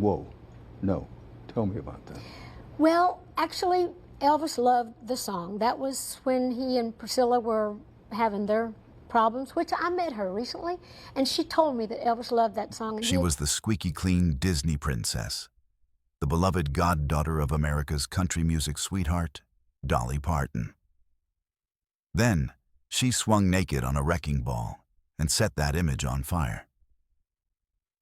Whoa, no. Tell me about that. Well, actually, Elvis loved the song. That was when he and Priscilla were having their problems, which I met her recently, and she told me that Elvis loved that song. And She was the squeaky-clean Disney princess, the beloved goddaughter of America's country music sweetheart, Dolly Parton. Then, she swung naked on a wrecking ball and set that image on fire.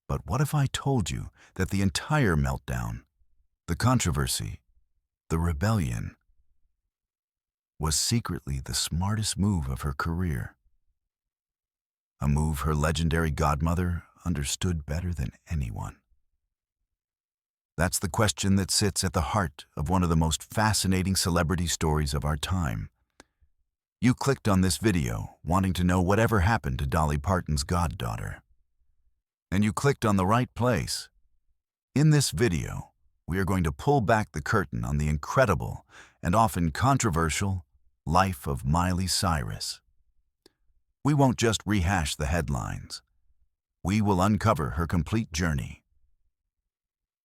But what if I told you that the entire meltdown, the controversy, the rebellion, was secretly the smartest move of her career? A move her legendary godmother understood better than anyone. That's the question that sits at the heart of one of the most fascinating celebrity stories of our time. You clicked on this video wanting to know whatever happened to Dolly Parton's goddaughter. And you clicked on the right place. In this video, we are going to pull back the curtain on the incredible and often controversial life of Miley Cyrus. We won't just rehash the headlines. We will uncover her complete journey.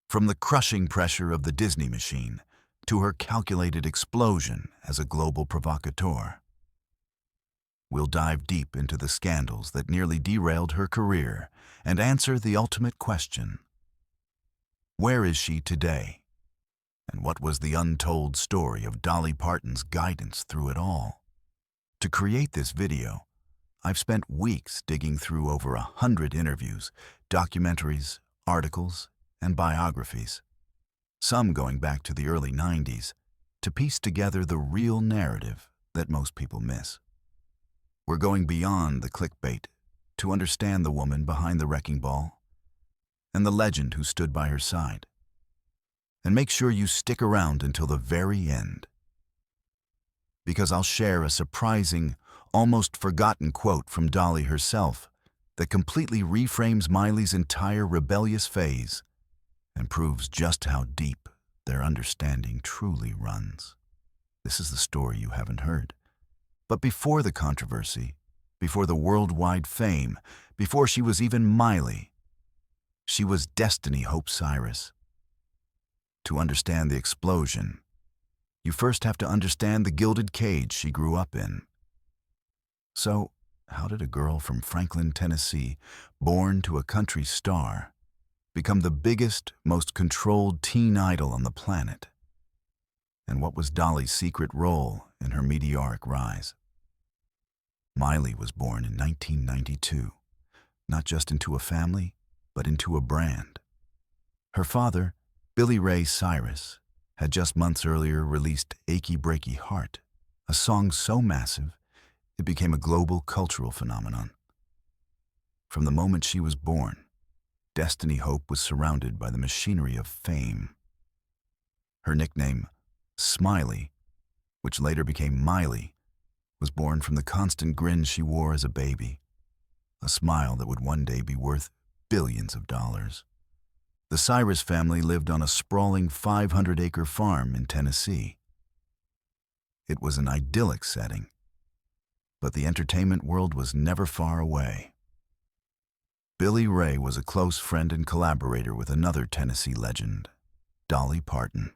From the crushing pressure of the Disney machine to her calculated explosion as a global provocateur. We'll dive deep into the scandals that nearly derailed her career and answer the ultimate question. Where is she today? And what was the untold story of Dolly Parton's guidance through it all? To create this video, I've spent weeks digging through over 100 interviews, documentaries, articles, and biographies, some going back to the early 90s, to piece together the real narrative that most people miss. We're going beyond the clickbait to understand the woman behind the wrecking ball and the legend who stood by her side. And make sure you stick around until the very end, because I'll share a surprising, almost forgotten quote from Dolly herself that completely reframes Miley's entire rebellious phase and proves just how deep their understanding truly runs. This is the story you haven't heard. But before the controversy, before the worldwide fame, before she was even Miley, she was Destiny Hope Cyrus. To understand the explosion, you first have to understand the gilded cage she grew up in. So, how did a girl from Franklin, Tennessee, born to a country star, become the biggest, most controlled teen idol on the planet? And what was Dolly's secret role in her meteoric rise? Miley was born in 1992, not just into a family, but into a brand. Her father, Billy Ray Cyrus, had just months earlier released Achy Breaky Heart, a song so massive it became a global cultural phenomenon. From the moment she was born, Destiny Hope was surrounded by the machinery of fame. Her nickname, Smiley, which later became Miley, was born from the constant grin she wore as a baby, a smile that would one day be worth billions of dollars. The Cyrus family lived on a sprawling 500-acre farm in Tennessee. It was an idyllic setting, but the entertainment world was never far away. Billy Ray was a close friend and collaborator with another Tennessee legend, Dolly Parton.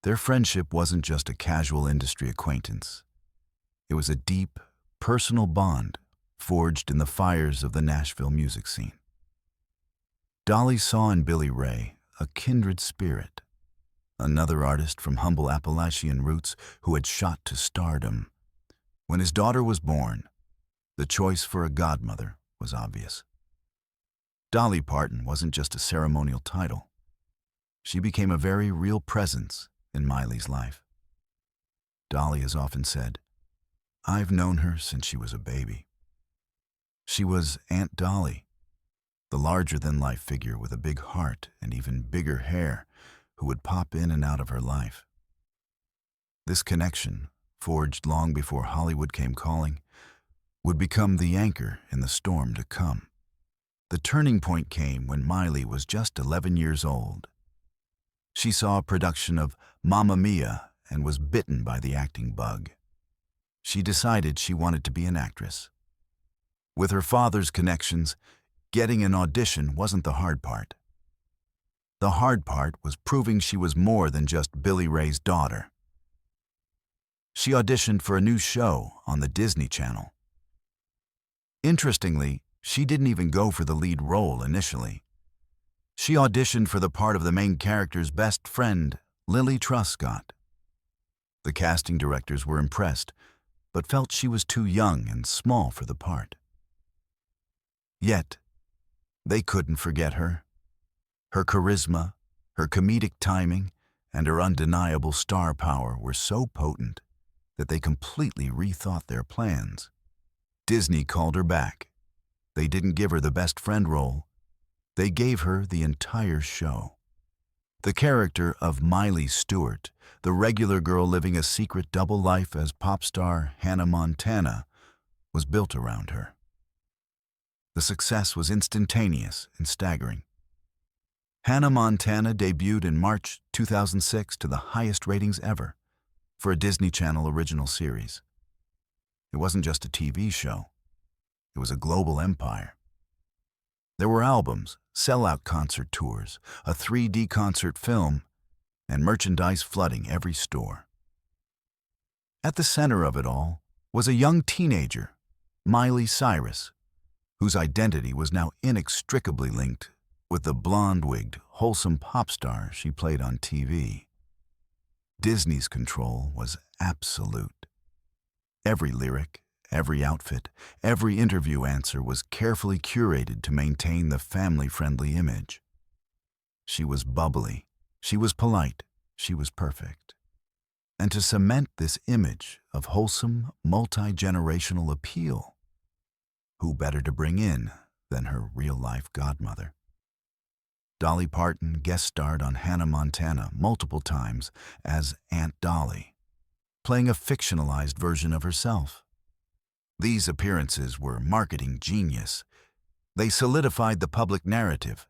Their friendship wasn't just a casual industry acquaintance. It was a deep, personal bond forged in the fires of the Nashville music scene. Dolly saw in Billy Ray a kindred spirit, another artist from humble Appalachian roots who had shot to stardom. When his daughter was born, the choice for a godmother was obvious. Dolly Parton wasn't just a ceremonial title. She became a very real presence in Miley's life. Dolly has often said, "I've known her since she was a baby." She was Aunt Dolly, the larger-than-life figure with a big heart and even bigger hair who would pop in and out of her life. This connection, forged long before Hollywood came calling, would become the anchor in the storm to come. The turning point came when Miley was just 11 years old. She saw a production of Mamma Mia and was bitten by the acting bug. She decided she wanted to be an actress. With her father's connections, getting an audition wasn't the hard part. The hard part was proving she was more than just Billy Ray's daughter. She auditioned for a new show on the Disney Channel. Interestingly, she didn't even go for the lead role initially. She auditioned for the part of the main character's best friend, Lily Truscott. The casting directors were impressed, but felt she was too young and small for the part. Yet, they couldn't forget her. Her charisma, her comedic timing, and her undeniable star power were so potent that they completely rethought their plans. Disney called her back. They didn't give her the best friend role. They gave her the entire show. The character of Miley Stewart, the regular girl living a secret double life as pop star Hannah Montana, was built around her. The success was instantaneous and staggering. Hannah Montana debuted in March 2006 to the highest ratings ever for a Disney Channel original series. It wasn't just a TV show. It was a global empire. There were albums, sellout concert tours, a 3D concert film, and merchandise flooding every store. At the center of it all was a young teenager, Miley Cyrus, whose identity was now inextricably linked with the blonde-wigged, wholesome pop star she played on TV. Disney's control was absolute. Every lyric, every outfit, every interview answer was carefully curated to maintain the family-friendly image. She was bubbly, she was polite, she was perfect. And to cement this image of wholesome, multi-generational appeal, who better to bring in than her real-life godmother? Dolly Parton guest starred on Hannah Montana multiple times as Aunt Dolly, playing a fictionalized version of herself. These appearances were marketing genius. They solidified the public narrative.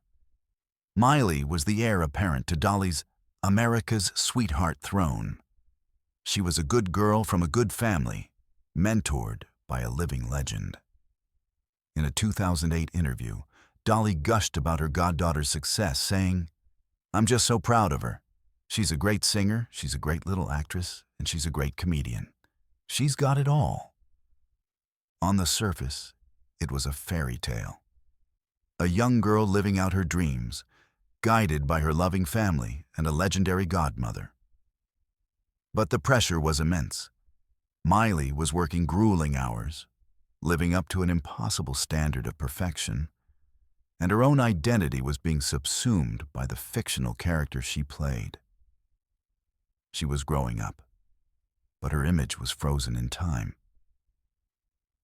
Miley was the heir apparent to Dolly's America's Sweetheart throne. She was a good girl from a good family, mentored by a living legend. In a 2008 interview, Dolly gushed about her goddaughter's success, saying, "I'm just so proud of her. She's a great singer, she's a great little actress, and she's a great comedian. She's got it all." On the surface, it was a fairy tale. A young girl living out her dreams, guided by her loving family and a legendary godmother. But the pressure was immense. Miley was working grueling hours, living up to an impossible standard of perfection, and her own identity was being subsumed by the fictional character she played. She was growing up, but her image was frozen in time.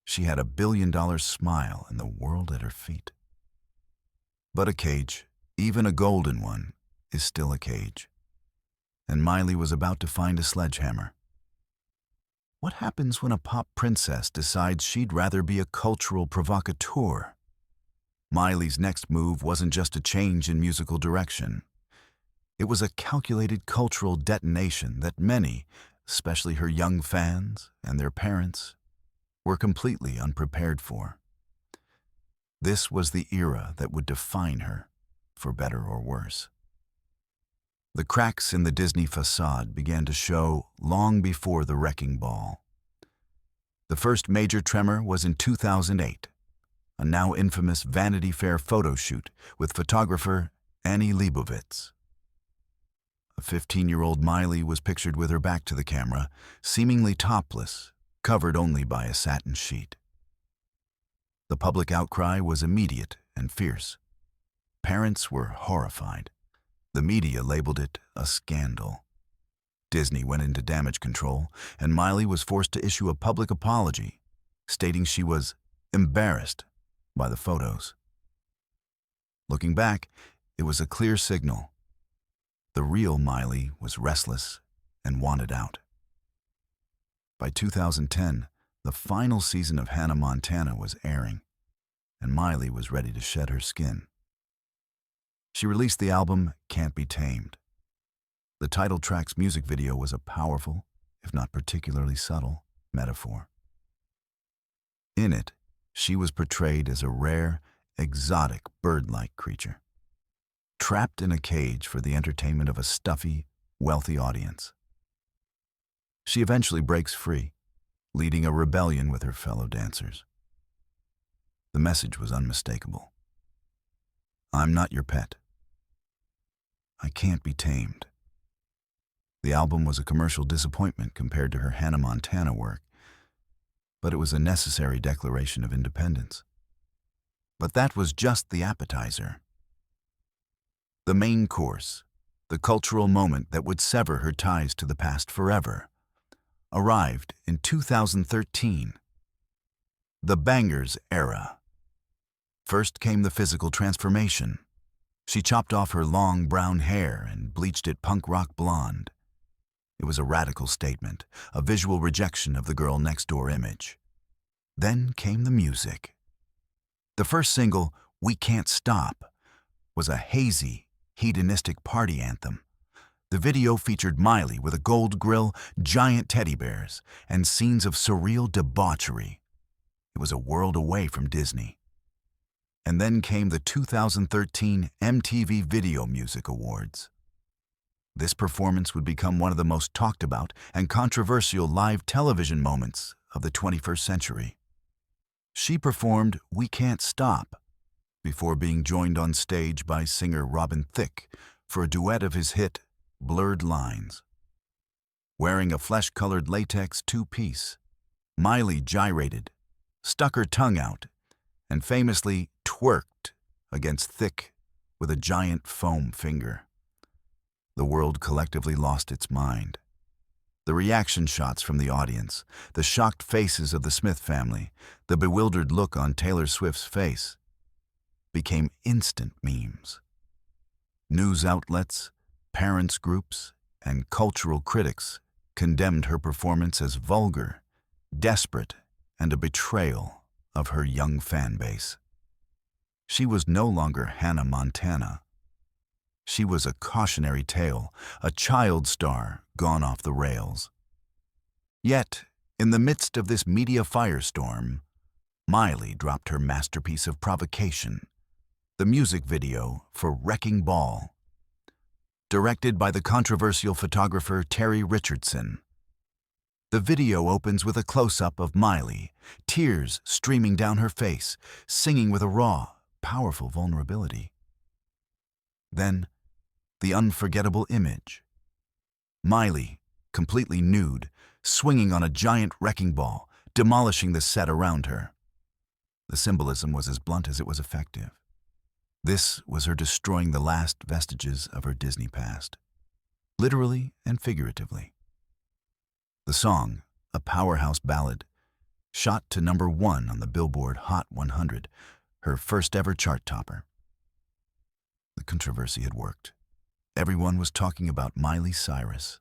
She had $1 billion smile and the world at her feet. But a cage, even a golden one, is still a cage. And Miley was about to find a sledgehammer. What happens when a pop princess decides she'd rather be a cultural provocateur? Miley's next move wasn't just a change in musical direction. It was a calculated cultural detonation that many, especially her young fans and their parents, were completely unprepared for. This was the era that would define her, for better or worse. The cracks in the Disney facade began to show long before the wrecking ball. The first major tremor was in 2008, a now infamous Vanity Fair photo shoot with photographer Annie Leibovitz. A 15-year-old Miley was pictured with her back to the camera, seemingly topless, covered only by a satin sheet. The public outcry was immediate and fierce. Parents were horrified. The media labeled it a scandal. Disney went into damage control, and Miley was forced to issue a public apology, stating she was embarrassed by the photos. Looking back, it was a clear signal. The real Miley was restless and wanted out. By 2010, the final season of Hannah Montana was airing, and Miley was ready to shed her skin. She released the album Can't Be Tamed. The title track's music video was a powerful, if not particularly subtle, metaphor. In it, she was portrayed as a rare, exotic bird-like creature. trapped in a cage for the entertainment of a stuffy, wealthy audience. She eventually breaks free, leading a rebellion with her fellow dancers. The message was unmistakable. I'm not your pet. I can't be tamed. The album was a commercial disappointment compared to her Hannah Montana work, but it was a necessary declaration of independence. But that was just the appetizer. The main course, the cultural moment that would sever her ties to the past forever, arrived in 2013. The Bangerz era. First came the physical transformation. She chopped off her long brown hair and bleached it punk rock blonde. It was a radical statement, a visual rejection of the girl next door image. Then came the music. The first single, We Can't Stop, was a hazy, hedonistic party anthem. The video featured Miley with a gold grill, giant teddy bears, and scenes of surreal debauchery. It was a world away from Disney. And then came the 2013 MTV Video Music Awards. This performance would become one of the most talked about and controversial live television moments of the 21st century. She performed We Can't Stop before being joined on stage by singer Robin Thicke for a duet of his hit Blurred Lines. Wearing a flesh-colored latex two-piece, Miley gyrated, stuck her tongue out, and famously twerked against Thicke with a giant foam finger. The world collectively lost its mind. The reaction shots from the audience, the shocked faces of the Smith family, the bewildered look on Taylor Swift's face, became instant memes. News outlets, parents' groups, and cultural critics condemned her performance as vulgar, desperate, and a betrayal of her young fan base. She was no longer Hannah Montana. She was a cautionary tale, a child star gone off the rails. Yet, in the midst of this media firestorm, Miley dropped her masterpiece of provocation, the music video for Wrecking Ball. Directed by the controversial photographer Terry Richardson. The video opens with a close-up of Miley, tears streaming down her face, singing with a raw, powerful vulnerability. Then, the unforgettable image. Miley, completely nude, swinging on a giant wrecking ball, demolishing the set around her. The symbolism was as blunt as it was effective. This was her destroying the last vestiges of her Disney past, literally and figuratively. The song, a powerhouse ballad, shot to #1 on the Billboard Hot 100, her first ever chart topper. The controversy had worked. Everyone was talking about Miley Cyrus.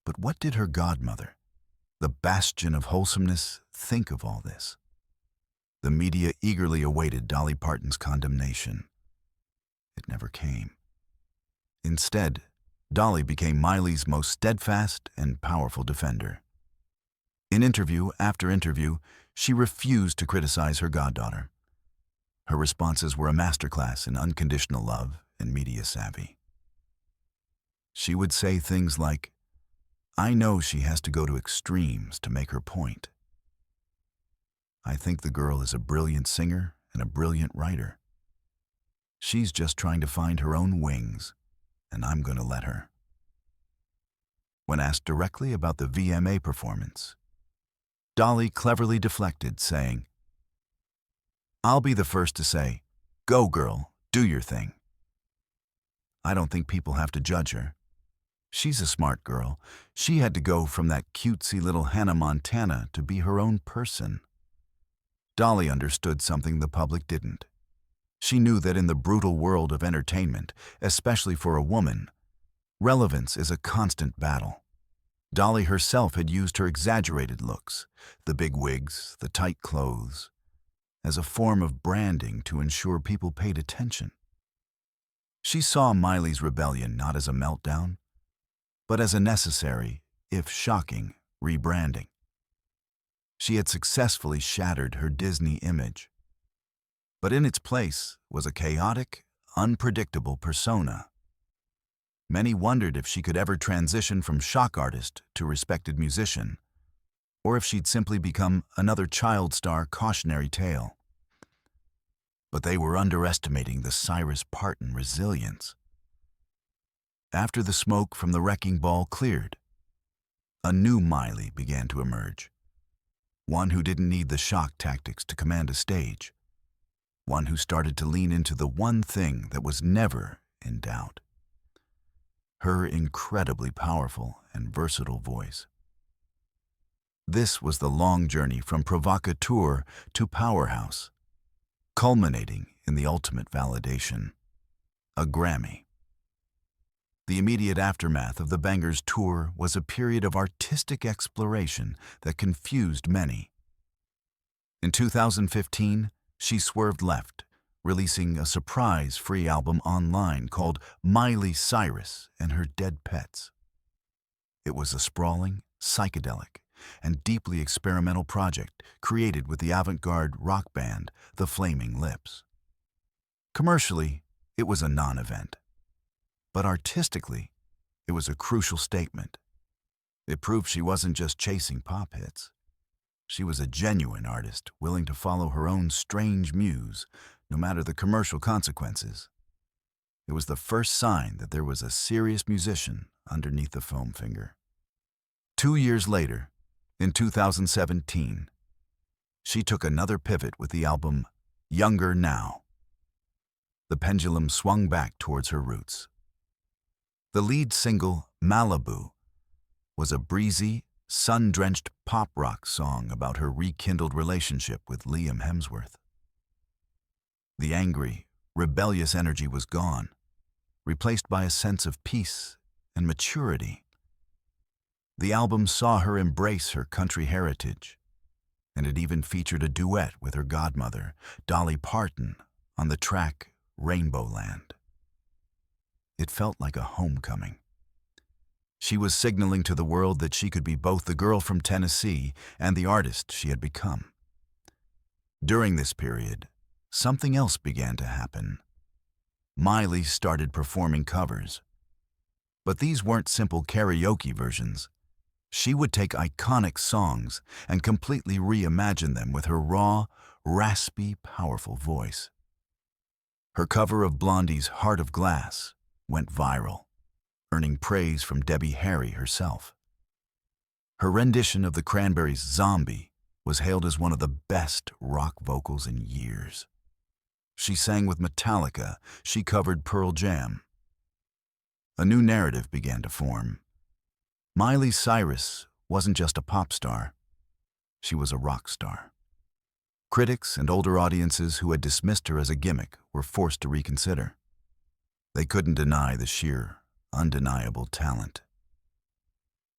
But what did her godmother, the bastion of wholesomeness, think of all this? The media eagerly awaited Dolly Parton's condemnation. It never came. Instead, Dolly became Miley's most steadfast and powerful defender. In interview after interview, she refused to criticize her goddaughter. Her responses were a masterclass in unconditional love and media savvy. She would say things like, "I know she has to go to extremes to make her point. I think the girl is a brilliant singer and a brilliant writer. She's just trying to find her own wings, and I'm going to let her." When asked directly about the VMA performance, Dolly cleverly deflected, saying, "I'll be the first to say, go girl, do your thing. I don't think people have to judge her. She's a smart girl. She had to go from that cutesy little Hannah Montana to be her own person." Dolly understood something the public didn't. She knew that in the brutal world of entertainment, especially for a woman, relevance is a constant battle. Dolly herself had used her exaggerated looks, the big wigs, the tight clothes, as a form of branding to ensure people paid attention. She saw Miley's rebellion not as a meltdown, but as a necessary, if shocking, rebranding. She had successfully shattered her Disney image. But in its place was a chaotic, unpredictable persona. Many wondered if she could ever transition from shock artist to respected musician, or if she'd simply become another child star cautionary tale. But they were underestimating the Cyrus Parton resilience. After the smoke from the wrecking ball cleared, a new Miley began to emerge. One who didn't need the shock tactics to command a stage. One who started to lean into the one thing that was never in doubt: her incredibly powerful and versatile voice. This was the long journey from provocateur to powerhouse, culminating in the ultimate validation: a Grammy. The immediate aftermath of the Bangerz tour was a period of artistic exploration that confused many. In 2015, she swerved left, releasing a surprise free album online called Miley Cyrus and Her Dead Pets. It was a sprawling, psychedelic, and deeply experimental project created with the avant-garde rock band The Flaming Lips. Commercially, it was a non-event. But artistically, it was a crucial statement. It proved she wasn't just chasing pop hits. She was a genuine artist willing to follow her own strange muse, no matter the commercial consequences. It was the first sign that there was a serious musician underneath the foam finger. 2 years later, in 2017, she took another pivot with the album Younger Now. The pendulum swung back towards her roots. The lead single, Malibu, was a breezy, sun-drenched pop rock song about her rekindled relationship with Liam Hemsworth. The angry, rebellious energy was gone, replaced by a sense of peace and maturity. The album saw her embrace her country heritage, and it even featured a duet with her godmother, Dolly Parton, on the track Rainbow Land. It felt like a homecoming. She was signaling to the world that she could be both the girl from Tennessee and the artist she had become. During this period, something else began to happen. Miley started performing covers. But these weren't simple karaoke versions. She would take iconic songs and completely reimagine them with her raw, raspy, powerful voice. Her cover of Blondie's Heart of Glass went viral, earning praise from Debbie Harry herself. Her rendition of the Cranberries' Zombie was hailed as one of the best rock vocals in years. She sang with Metallica, she covered Pearl Jam. A new narrative began to form. Miley Cyrus wasn't just a pop star, she was a rock star. Critics and older audiences who had dismissed her as a gimmick were forced to reconsider. They couldn't deny the sheer, undeniable talent.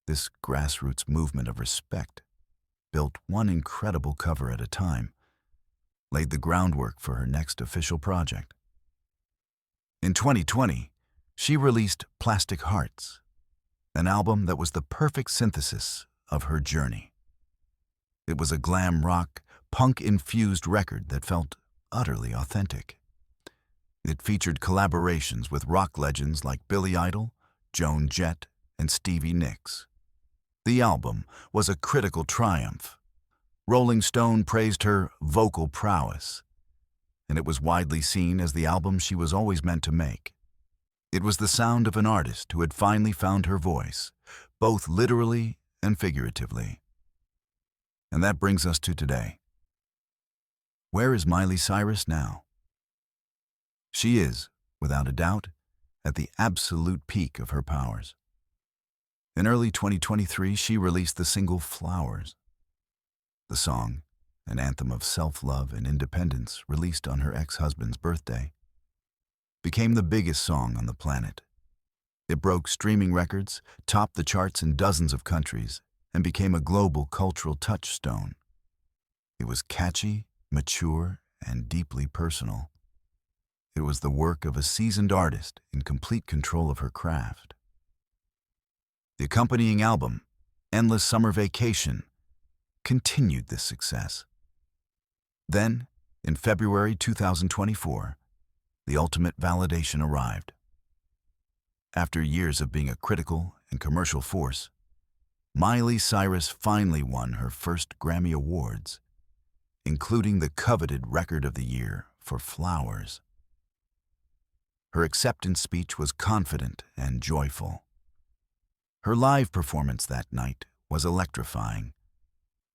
This grassroots movement of respect, built one incredible cover at a time, laid the groundwork for her next official project. In 2020, she released Plastic Hearts, an album that was the perfect synthesis of her journey. It was a glam rock, punk-infused record that felt utterly authentic. It featured collaborations with rock legends like Billy Idol, Joan Jett, and Stevie Nicks. The album was a critical triumph. Rolling Stone praised her vocal prowess, and it was widely seen as the album she was always meant to make. It was the sound of an artist who had finally found her voice, both literally and figuratively. And that brings us to today. Where is Miley Cyrus now? She is, without a doubt, at the absolute peak of her powers. In early 2023, she released the single Flowers. The song, an anthem of self-love and independence released on her ex-husband's birthday, became the biggest song on the planet. It broke streaming records, topped the charts in dozens of countries, and became a global cultural touchstone. It was catchy, mature, and deeply personal. It was the work of a seasoned artist in complete control of her craft. The accompanying album, Endless Summer Vacation, continued this success. Then, in February 2024, the ultimate validation arrived. After years of being a critical and commercial force, Miley Cyrus finally won her first Grammy Awards, including the coveted Record of the Year for Flowers. Her acceptance speech was confident and joyful. Her live performance that night was electrifying,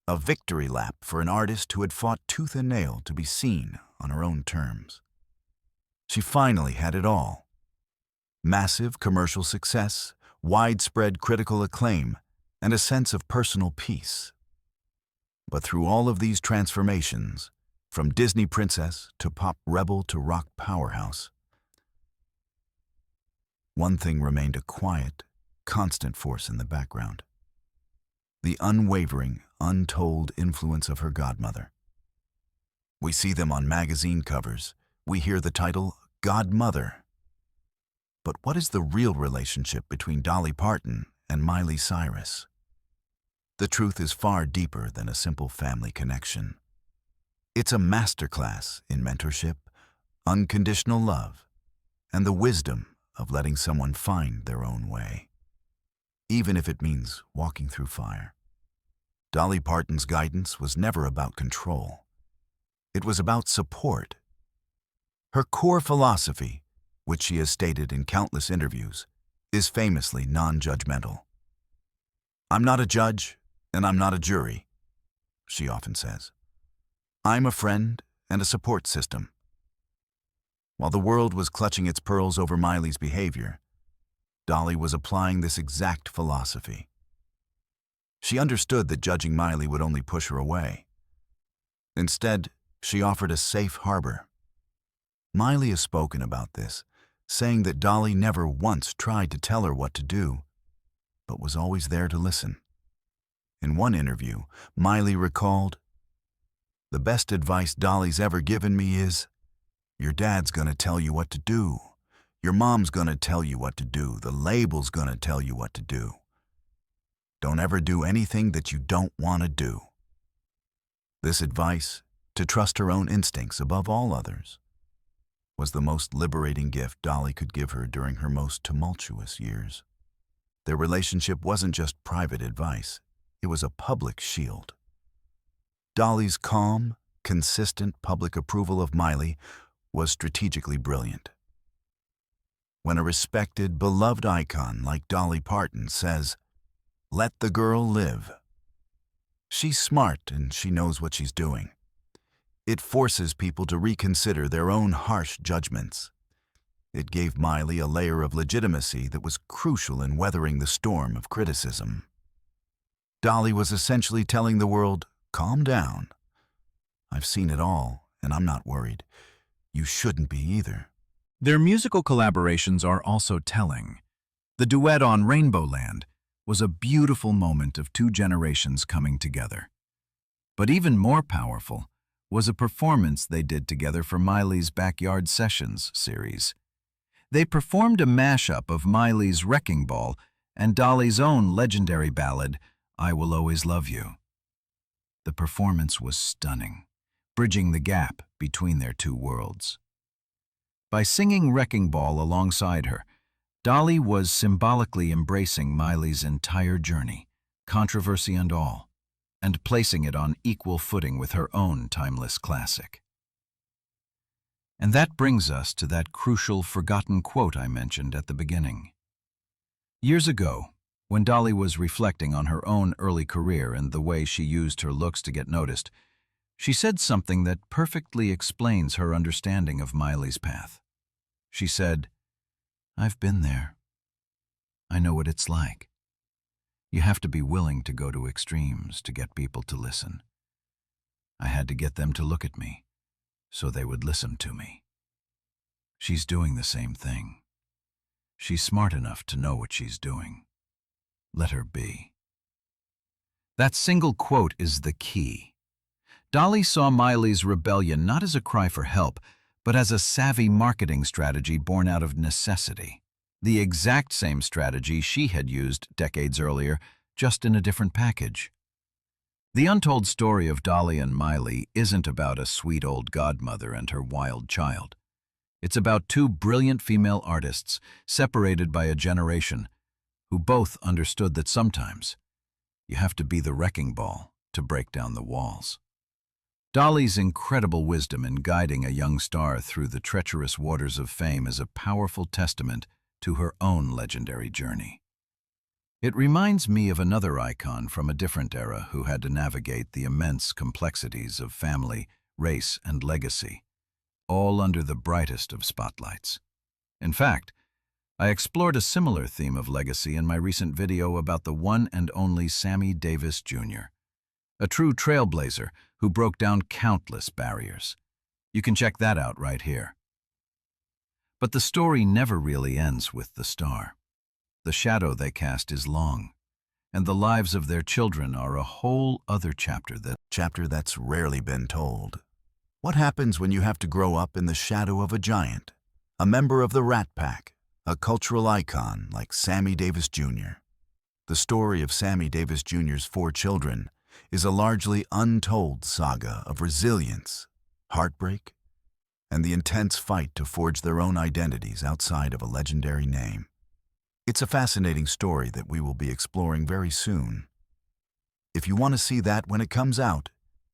a victory lap for an artist who had fought tooth and nail to be seen on her own terms. She finally had it all: massive commercial success, widespread critical acclaim, and a sense of personal peace. But through all of these transformations, from Disney princess to pop rebel to rock powerhouse, one thing remained a quiet, constant force in the background: the unwavering, untold influence of her godmother. We see them on magazine covers. We hear the title, Godmother. But what is the real relationship between Dolly Parton and Miley Cyrus? The truth is far deeper than a simple family connection. It's a masterclass in mentorship, unconditional love, and the wisdom of letting someone find their own way, even if it means walking through fire. Dolly Parton's guidance was never about control. It was about support. Her core philosophy, which she has stated in countless interviews, is famously non-judgmental. "I'm not a judge, and I'm not a jury," she often says. "I'm a friend and a support system." While the world was clutching its pearls over Miley's behavior, Dolly was applying this exact philosophy. She understood that judging Miley would only push her away. Instead, she offered a safe harbor. Miley has spoken about this, saying that Dolly never once tried to tell her what to do, but was always there to listen. In one interview, Miley recalled, "The best advice Dolly's ever given me is, your dad's gonna tell you what to do. Your mom's gonna tell you what to do. The label's gonna tell you what to do. Don't ever do anything that you don't want to do." This advice, to trust her own instincts above all others, was the most liberating gift Dolly could give her during her most tumultuous years. Their relationship wasn't just private advice, it was a public shield. Dolly's calm, consistent public approval of Miley was strategically brilliant. When a respected, beloved icon like Dolly Parton says, "Let the girl live," she's smart and she knows what she's doing. It forces people to reconsider their own harsh judgments. It gave Miley a layer of legitimacy that was crucial in weathering the storm of criticism. Dolly was essentially telling the world, "Calm down. I've seen it all, and I'm not worried. You shouldn't be either." Their musical collaborations are also telling. The duet on Rainbow Land was a beautiful moment of two generations coming together. But even more powerful was a performance they did together for Miley's Backyard Sessions series. They performed a mashup of Miley's Wrecking Ball and Dolly's own legendary ballad, "I Will Always Love You." The performance was stunning, bridging the gap between their two worlds. By singing Wrecking Ball alongside her, Dolly was symbolically embracing Miley's entire journey, controversy and all, and placing it on equal footing with her own timeless classic. And that brings us to that crucial forgotten quote I mentioned at the beginning. Years ago, when Dolly was reflecting on her own early career and the way she used her looks to get noticed, she said something that perfectly explains her understanding of Miley's path. She said, "I've been there. I know what it's like. You have to be willing to go to extremes to get people to listen. I had to get them to look at me, so they would listen to me. She's doing the same thing. She's smart enough to know what she's doing. Let her be." That single quote is the key. Dolly saw Miley's rebellion not as a cry for help, but as a savvy marketing strategy born out of necessity. The exact same strategy she had used decades earlier, just in a different package. The untold story of Dolly and Miley isn't about a sweet old godmother and her wild child. It's about two brilliant female artists separated by a generation who both understood that sometimes you have to be the wrecking ball to break down the walls. Dolly's incredible wisdom in guiding a young star through the treacherous waters of fame is a powerful testament to her own legendary journey. It reminds me of another icon from a different era who had to navigate the immense complexities of family, race, and legacy, all under the brightest of spotlights. In fact, I explored a similar theme of legacy in my recent video about the one and only Sammy Davis Jr., a true trailblazer who broke down countless barriers. You can check that out right here. But the story never really ends with the star. The shadow they cast is long, and the lives of their children are a whole other chapter that's rarely been told. What happens when you have to grow up in the shadow of a giant, a member of the Rat Pack, a cultural icon like Sammy Davis Jr.? The story of Sammy Davis Jr.'s 4 children is a largely untold saga of resilience, heartbreak, and the intense fight to forge their own identities outside of a legendary name. It's a fascinating story that we will be exploring very soon. If you want to see that when it comes out,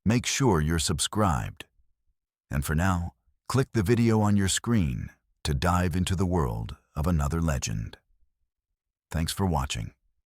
make sure you're subscribed. And for now, click the video on your screen to dive into the world of another legend. Thanks for watching.